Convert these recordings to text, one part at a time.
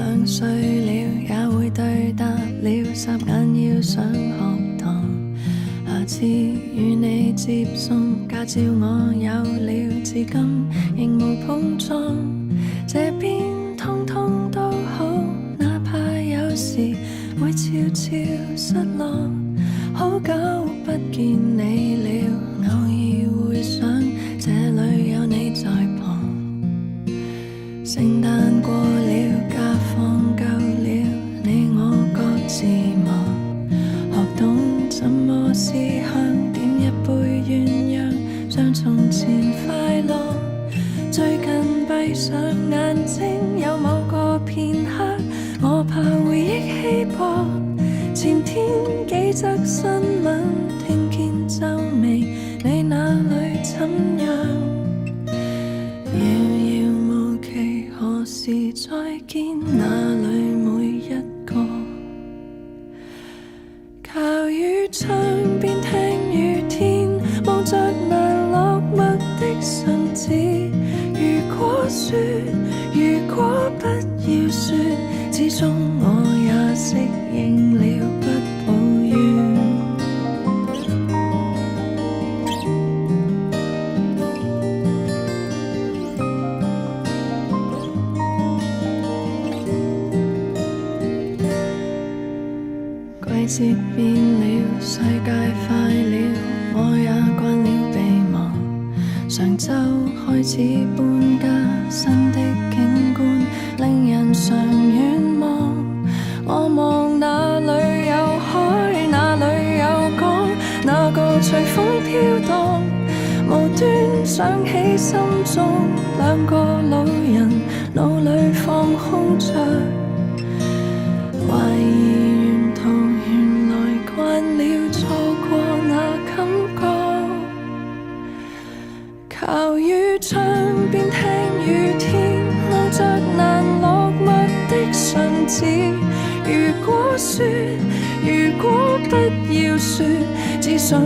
2歲了，也會對答了，霎眼要上學堂。下次與你接送，駕照我有了，至今仍無碰撞。這邊通通都好，哪怕有時會悄悄失落。好久不見你了，偶爾會想這裏有你在旁。聖誕過了，假放夠了，你我各自忙。學懂怎麼思鄉，點一杯鴛鴦，像從前快樂。最近閉上眼睛，有某個片刻，我怕回憶稀薄。前天幾則新聞，聽見皺眉，你那裏怎樣？遙遙無期，何時再見？那裏每一個？靠於窗邊聽雨天，望着那落墨的信紙。如果說，如果不要說，始終我也適應了，不抱怨。季節變了，世界快了，我也慣了被忙。上週開始搬家，新的景觀令人常遠望。我望哪裏有海，哪裏有港，那個隨風飄蕩。無端想起心中兩個老人，腦裏放空着，懷疑沿途原來慣了錯過那感覺。靠於窗邊聽雨天，望着難落墨的信紙。如果說，如果不要說，只想去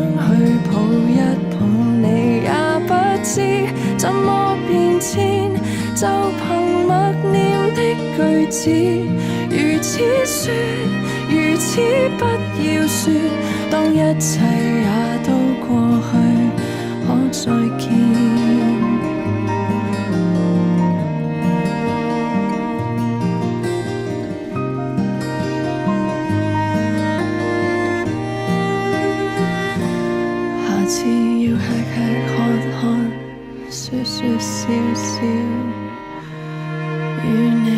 抱一抱你，也不知怎麼變遷，就憑默念的句子。如此說，如此不要說，當一切也都過去，可再見。下次要吃吃喝喝，說說笑笑，與你